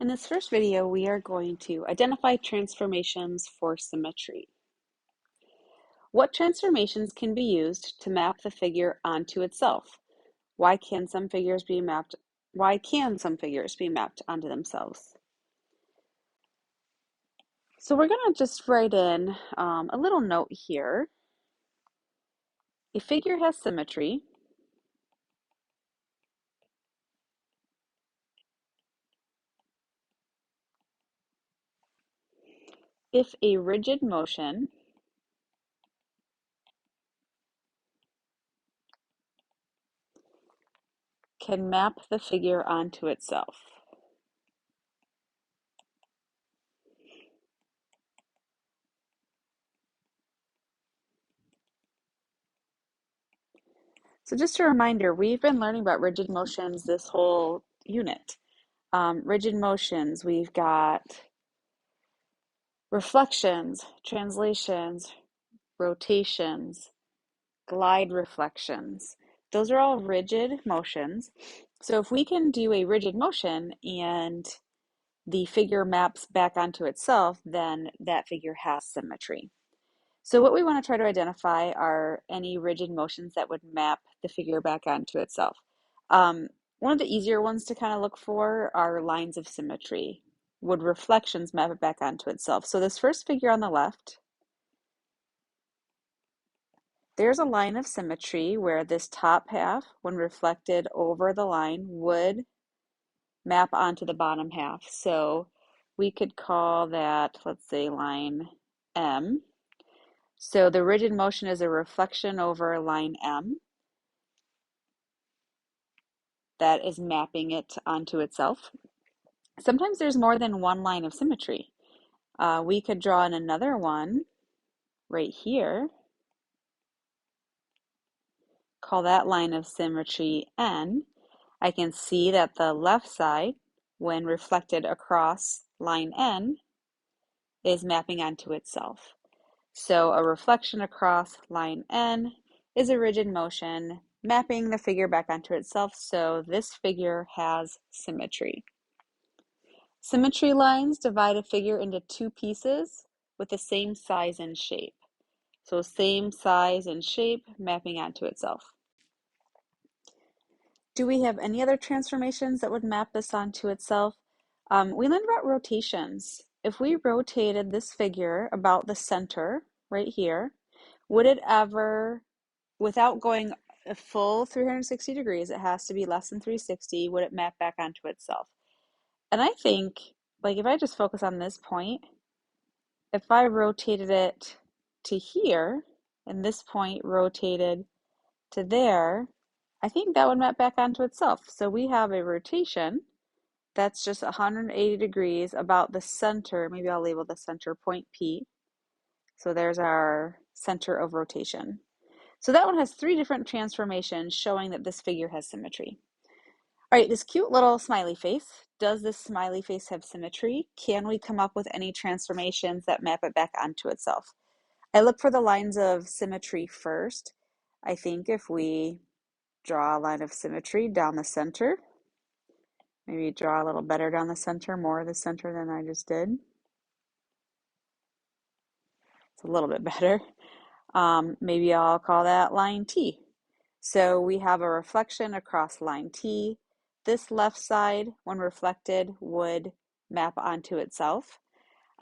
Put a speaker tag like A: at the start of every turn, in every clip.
A: In this first video, we are going to identify transformations for symmetry. What transformations can be used to map the figure onto itself? Why can some figures be mapped onto themselves? So we're going to just write in a little note here. A figure has symmetry if a rigid motion can map the figure onto itself. So just a reminder, we've been learning about rigid motions this whole unit. Rigid motions, we've got reflections, translations, rotations, glide reflections. Those are all rigid motions. So if we can do a rigid motion and the figure maps back onto itself, then that figure has symmetry. So what we want to try to identify are any rigid motions that would map the figure back onto itself. One of the easier ones to kind of look for are lines of symmetry. Would reflections map it back onto itself? So this first figure on the left, there's a line of symmetry where this top half, when reflected over the line, would map onto the bottom half. So we could call that, let's say, line M. So the rigid motion is a reflection over line M that is mapping it onto itself. Sometimes there's more than one line of symmetry. We could draw in another one right here, call that line of symmetry N. I can see that the left side, when reflected across line N, is mapping onto itself. So a reflection across line N is a rigid motion mapping the figure back onto itself, so this figure has symmetry. Symmetry lines divide a figure into two pieces with the same size and shape. So same size and shape mapping onto itself. Do we have any other transformations that would map this onto itself? We learned about rotations. If we rotated this figure about the center right here, would it ever, without going a full 360 degrees, it has to be less than 360, would it map back onto itself? And I think, like, if I just focus on this point, if I rotated it to here, and this point rotated to there, I think that would map back onto itself. So we have a rotation that's just 180 degrees about the center. Maybe I'll label the center point P. So there's our center of rotation. So that one has three different transformations showing that this figure has symmetry. All right, this cute little smiley face. Does this smiley face have symmetry? Can we come up with any transformations that map it back onto itself? I look for the lines of symmetry first. I think if we draw a line of symmetry down the center, maybe draw a little better down the center, more of the center than I just did. It's a little bit better. Maybe I'll call that line T. So we have a reflection across line T. This left side, when reflected, would map onto itself.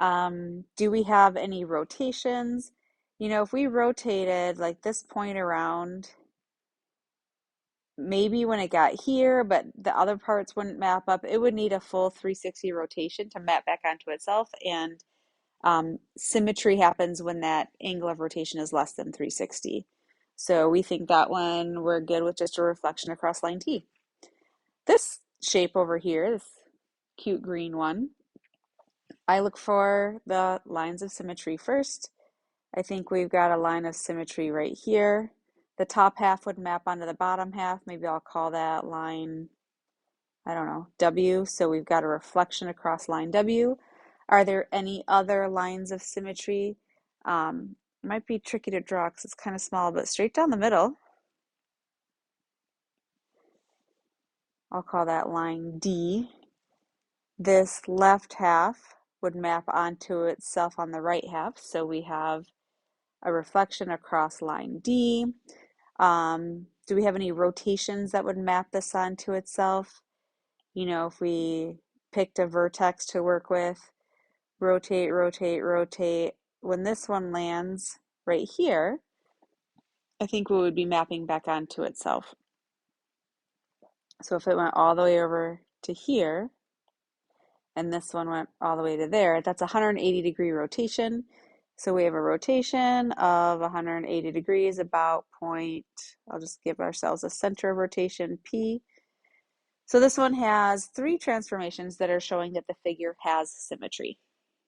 A: Do we have any rotations? You know, if we rotated like this point around, maybe when it got here, but the other parts wouldn't map up, it would need a full 360 rotation to map back onto itself. And symmetry happens when that angle of rotation is less than 360. So we think that one we're good with just a reflection across line T. This shape over here, this cute green one, I look for the lines of symmetry first. I think we've got a line of symmetry right here. The top half would map onto the bottom half. Maybe I'll call that line, I don't know, W. So we've got a reflection across line W. Are there any other lines of symmetry? Might be tricky to draw because it's kind of small, but straight down the middle, I'll call that line D. This left half would map onto itself on the right half. So we have a reflection across line D. Do we have any rotations that would map this onto itself? You know, if we picked a vertex to work with, rotate, rotate, rotate. When this one lands right here, I think we would be mapping back onto itself. So if it went all the way over to here, and this one went all the way to there, that's a 180-degree rotation. So we have a rotation of 180 degrees, about point, I'll just give ourselves a center of rotation, P. So this one has 3 transformations that are showing that the figure has symmetry.